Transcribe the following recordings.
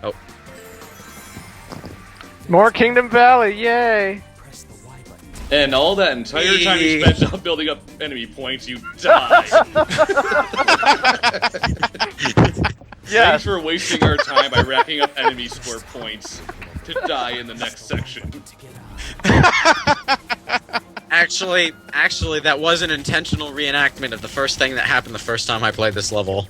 Oh. More Kingdom Valley, yay! And all that entire time you spent up building up enemy points, you die. Thanks for wasting our time by racking up enemy score points to die in the next section. Actually, that was an intentional reenactment of the first thing that happened the first time I played this level.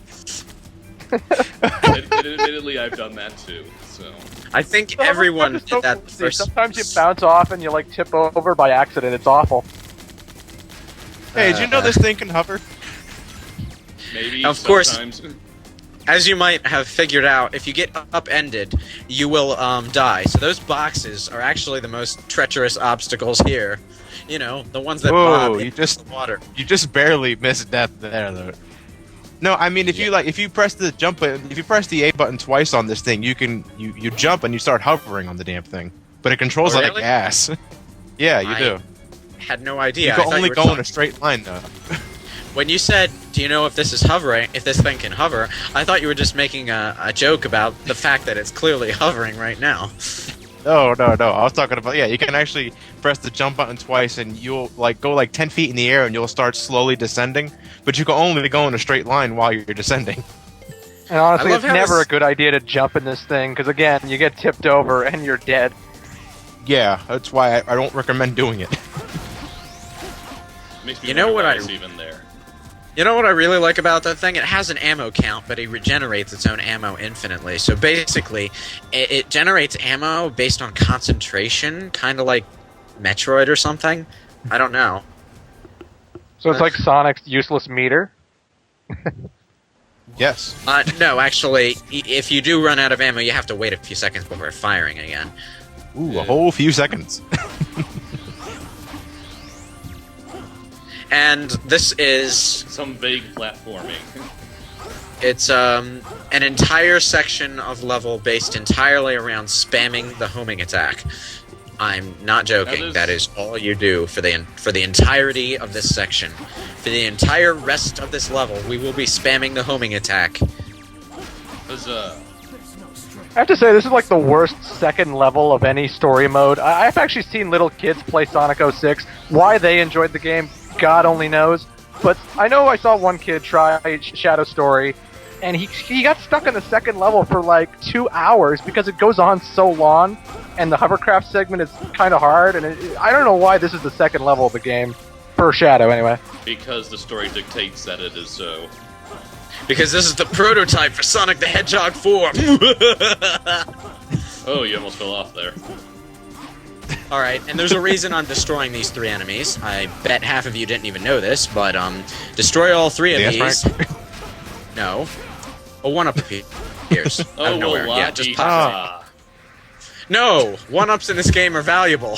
Admittedly, I've done that too, so... I think everyone did that the first... Sometimes you bounce off and you, like, tip over by accident. It's awful. Hey, did you know this thing can hover? Maybe, of sometimes. Course, as you might have figured out, if you get upended, you will die. So those boxes are actually the most treacherous obstacles here. You know, the ones that bob into the water. You just barely missed death there, though. No, I mean, if you press the jump button, if you press the A button twice on this thing, you jump and you start hovering on the damn thing. But it controls like ass. Yeah, you do. Had no idea. You can only go in a straight line, though. When you said, "Do you know if this is hovering? If this thing can hover?" I thought you were just making a joke about the fact that it's clearly hovering right now. No. I was talking about you can actually press the jump button twice, and you'll go 10 feet in the air, and you'll start slowly descending. But you can only go in a straight line while you're descending. And honestly, it's never a good idea to jump in this thing because again, you get tipped over and you're dead. Yeah, that's why I don't recommend doing it. Makes me You know what even there. You know what I really like about that thing? It has an ammo count, but it regenerates its own ammo infinitely. So basically, it generates ammo based on concentration, kind of like Metroid or something. I don't know. So it's like Sonic's useless meter? Yes. No, actually, if you do run out of ammo, you have to wait a few seconds before firing again. Ooh, a whole few seconds. And this is... some vague platforming. It's an entire section of level based entirely around spamming the homing attack. I'm not joking. That is all you do for the entirety of this section. For the entire rest of this level, we will be spamming the homing attack. I have to say, this is like the worst second level of any story mode. I've actually seen little kids play Sonic 06. Why they enjoyed the game, God only knows. But I know I saw one kid try Shadow Story, and he got stuck in the second level for like 2 hours because it goes on so long, and the hovercraft segment is kind of hard, and I don't know why this is the second level of the game. For Shadow, anyway. Because the story dictates that it is so. Because this is the prototype for Sonic the Hedgehog 4! Oh, you almost fell off there. Alright, and there's a reason I'm destroying these 3 enemies. I bet half of you didn't even know this, but, destroy all 3 of these. Right. No. A 1-up appears. Oh, out of nowhere. well, Yeah, just pop. No! 1-ups in this game are valuable.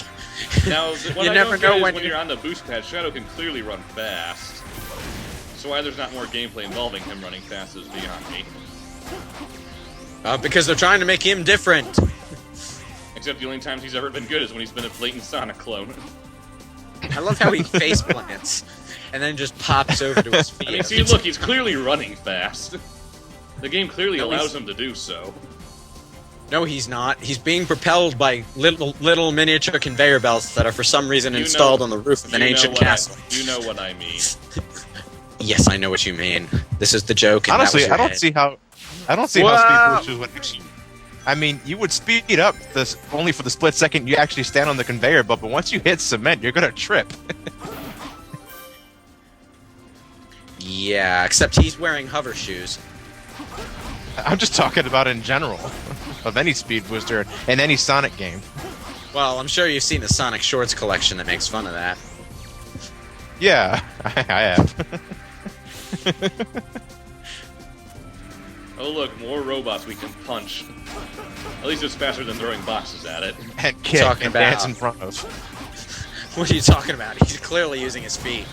Now, what you I never don't know get when is you're on the boost pad, Shadow can clearly run fast. So why there's not more gameplay involving him running fast is beyond me. Because they're trying to make him different. Except the only times he's ever been good is when he's been a blatant Sonic clone. I love how he face plants and then just pops over to his feet. I mean, see, look, he's clearly running fast. The game clearly allows him to do so. No, he's not. He's being propelled by little miniature conveyor belts that are for some reason installed on the roof of an ancient castle. You know what I mean. Yes, I know what you mean. This is the joke. And Honestly, that was I don't see how speed boosters would actually. I mean, you would speed up this only for the split second you actually stand on the conveyor belt, but once you hit cement, you're gonna trip. Yeah, except he's wearing hover shoes. I'm just talking about in general of any speed booster in any Sonic game. Well, I'm sure you've seen the Sonic Shorts collection that makes fun of that. Yeah, I have. Oh look, more robots we can punch. At least it's faster than throwing boxes at it. And kick and dance in front of. What are you talking about? He's clearly using his feet.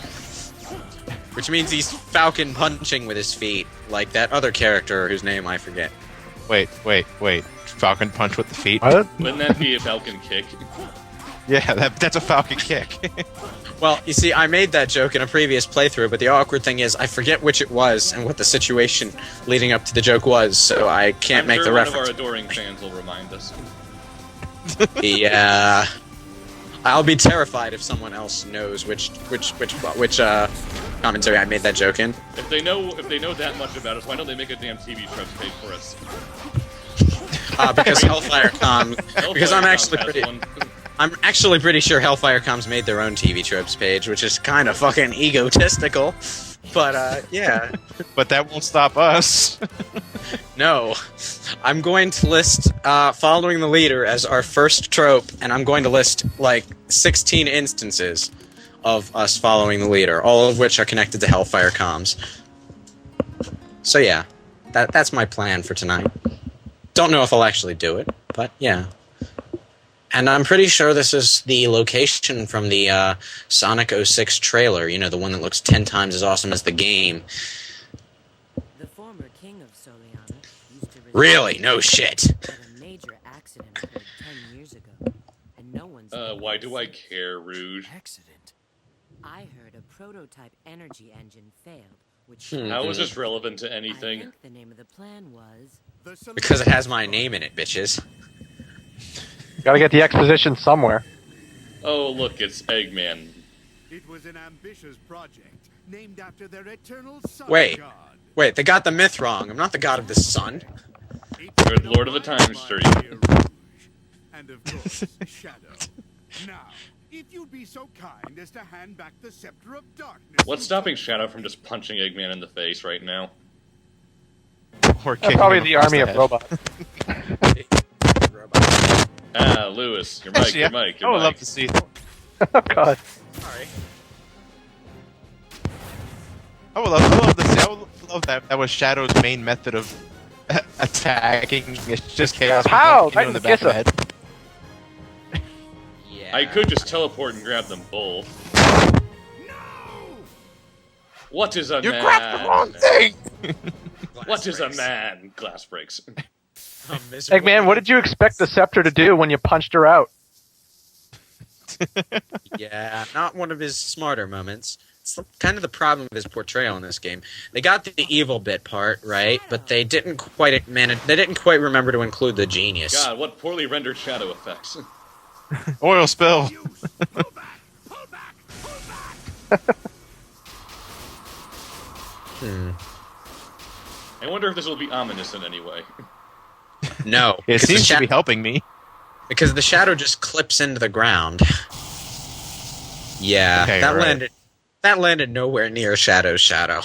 Which means he's falcon punching with his feet, like that other character whose name I forget. Wait. Falcon punch with the feet? What? Wouldn't that be a Falcon kick? Yeah, that's a Falcon kick. Well, you see, I made that joke in a previous playthrough, but the awkward thing is I forget which it was and what the situation leading up to the joke was, so I can't make the reference. One of our adoring fans will remind us. Yeah. I'll be terrified if someone else knows which commentary I made that joke in. If they know that much about us, why don't they make a damn TV Tropes page for us? Because Hellfire Comms. Because I'm actually pretty sure Hellfire Comms made their own TV Tropes page, which is kind of fucking egotistical. But yeah. But that won't stop us. No. I'm going to list following the leader as our first trope, and I'm going to list like 16 instances of us following the leader, all of which are connected to Hellfire Comms. So yeah, that's my plan for tonight. Don't know if I'll actually do it, but yeah. And I'm pretty sure this is the location from the Sonic 06 trailer, you know, the one that looks 10 times as awesome as the game. The former king of Soliana used to Really? No shit. but a major accident occurred 10 years ago, and no one's Why do I care, Rouge? accident. I heard a prototype energy engine failed, which How is this relevant to I anything? think the name of the plan was Because it has my name in it, bitches. Gotta get the exposition somewhere. Oh, look, it's Eggman. It was an ambitious project named after their eternal sun Wait. god. Wait, they got the myth wrong. I'm not the god of the sun. Good Lord of the Time Street. And of course, Shadow. Now, if you'd be so kind as to hand back the scepter of darkness. What's stopping Shadow from just punching Eggman in the face right now? Or That's probably the army of robots. Ah, Lewis, your mic, Actually, your mic, I your would mic. love to see. Oh god. Sorry. I would love to see. I would love that was Shadow's main method of attacking. It's just chaos. How? In the back of the head. Yeah. I could just teleport and grab them both. What is a You man? grabbed the wrong thing. What is a man? Glass breaks. Eggman, what did you expect the scepter to do when you punched her out? Yeah, not one of his smarter moments. It's kind of the problem with his portrayal in this game. They got the evil bit part right, but they didn't quite manage. They didn't quite remember to include the genius. God, what poorly rendered shadow effects. Oil spill. Pull back! Pull back! Pull back! I wonder if this will be ominous in any way. No, It because seems to be helping me. because the shadow just clips into the ground. Yeah, Okay, that right. landed nowhere near Shadow's shadow.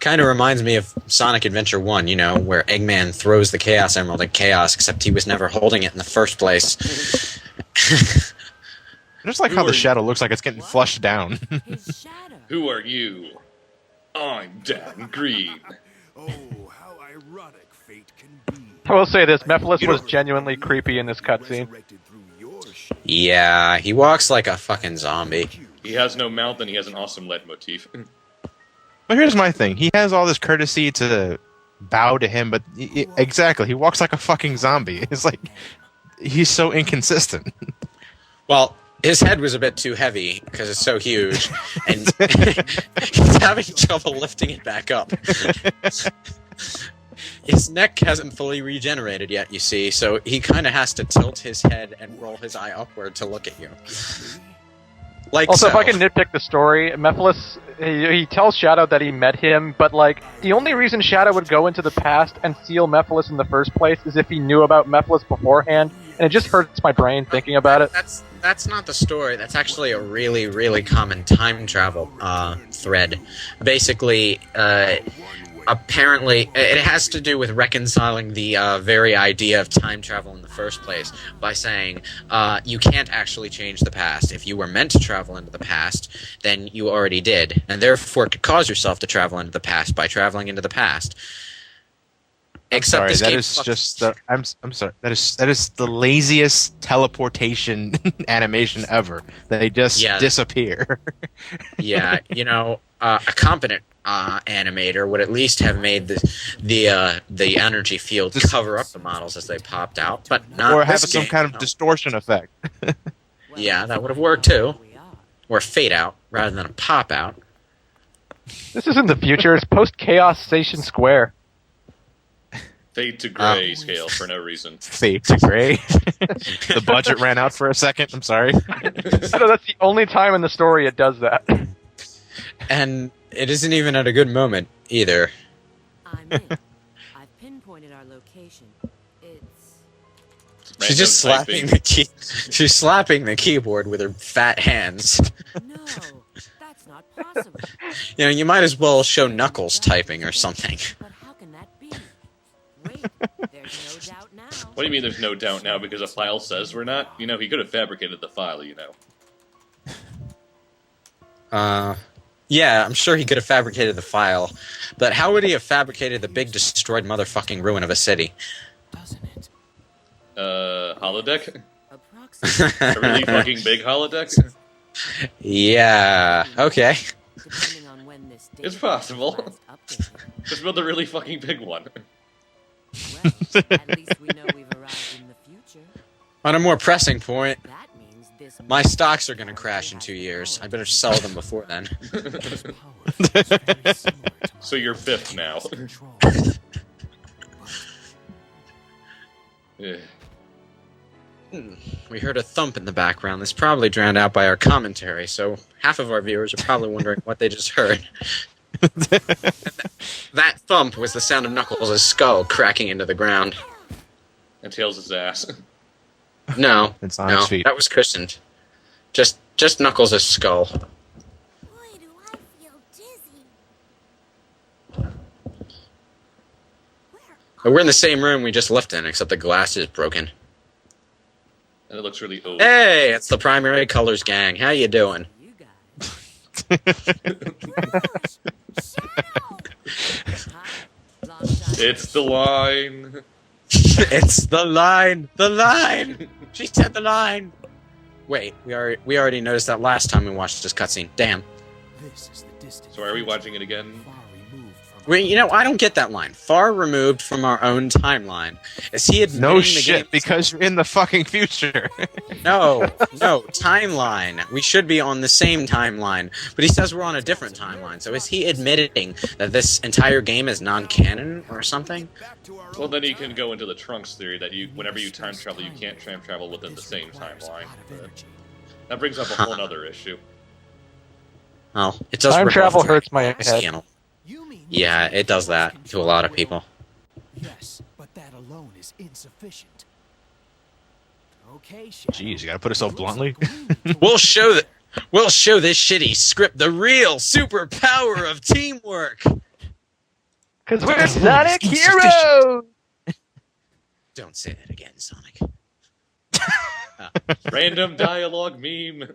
Kind of reminds me of Sonic Adventure 1, you know, where Eggman throws the Chaos Emerald at Chaos, except he was never holding it in the first place. Just like how the shadow looks like it's getting flushed down. his shadow. Who are you? I'm Dan Green. Oh, how ironic fate can be. I will say this, Mephiles was genuinely creepy in this cutscene. Resurrected through your shape. Yeah, he walks like a fucking zombie. He has no mouth and he has an awesome leitmotif. But here's my thing. He has all this courtesy to bow to him, but exactly, he walks like a fucking zombie. It's like, he's so inconsistent. Well, his head was a bit too heavy because it's so huge, and he's having trouble lifting it back up. His neck hasn't fully regenerated yet, you see, so he kind of has to tilt his head and roll his eye upward to look at you. Like Also, so. if I can nitpick the story, Mephiles, he tells Shadow that he met him, but like, the only reason Shadow would go into the past and steal Mephiles in the first place is if he knew about Mephiles beforehand, and it just hurts my brain thinking about it. That's not the story. That's actually a really, really common time travel thread. Basically, apparently, it has to do with reconciling the very idea of time travel in the first place by saying you can't actually change the past. If you were meant to travel into the past, then you already did, and therefore could cause yourself to travel into the past by traveling into the past. Except this game I'm sorry. That is the laziest teleportation animation ever. They just disappear. Yeah, you know, a competent animator would at least have made the energy field cover up the models as they popped out, but not or have this some game, kind of no. distortion effect. Yeah, that would have worked too. Or fade out rather than a pop out. This isn't the future. It's post Chaos Station Square. Fade to gray scale for no reason. Fade to gray. The budget ran out for a second. I'm sorry. I know that's the only time in the story it does that. And it isn't even at a good moment either. I'm in. I've pinpointed our location. It's She's just slapping the key. She's slapping the keyboard with her fat hands. no, that's not possible. You know, you might as well show Knuckles typing or something. But how can that be? Wait, there's no doubt now. What do you mean there's no doubt now because a file says we're not? You know, he could have fabricated the file, you know. Yeah, I'm sure he could have fabricated the file, but how would he have fabricated the big destroyed motherfucking ruin of a city? Holodeck? Approximately. A really fucking big holodeck? Yeah, okay. Depending on when this data It's possible. was updated. Just build a really fucking big one. Well, at least we know we've arrived in the future. On a more pressing point, That means this my stocks are going to crash in 2 years. I better sell them before then. So you're fifth now. Yeah. We heard a thump in the background. That's probably drowned out by our commentary, so half of our viewers are probably wondering what they just heard. That thump was the sound of Knuckles' skull cracking into the ground. And Tails' ass. No, It's on his feet. that was cushioned. Just Knuckles' skull. Boy, do I feel dizzy. We're in the same room we just left in, except the glass is broken. And it looks really old. Hey, it's the Primary Colors gang. How you doing? you guys. Long time. It's the line. It's the line! The line! She said the line! Wait, we already noticed that last time we watched this cutscene. Damn. This is the distance. So are we watching it again? Far removed from Wait, you know, I don't get that line. Far removed from our own timeline. Is he admitting No the shit, game? because you're in the fucking future. No, timeline. We should be on the same timeline. But he says we're on a different timeline. So is he admitting that this entire game is non-canon or something? Well, then you can go into the Trunks theory that whenever you time travel, you can't time travel within the same timeline. That brings up a whole other issue. Oh, it does. Time rip travel off hurts my Dragon's head. channel. You mean Yeah, it does that to a lot of people. Yes, but that alone is insufficient. Okay, Jeez, you gotta put it so bluntly. We'll show this shitty script the real superpower of teamwork. Because we're Sonic heroes! Don't say that again, Sonic. Random dialogue meme.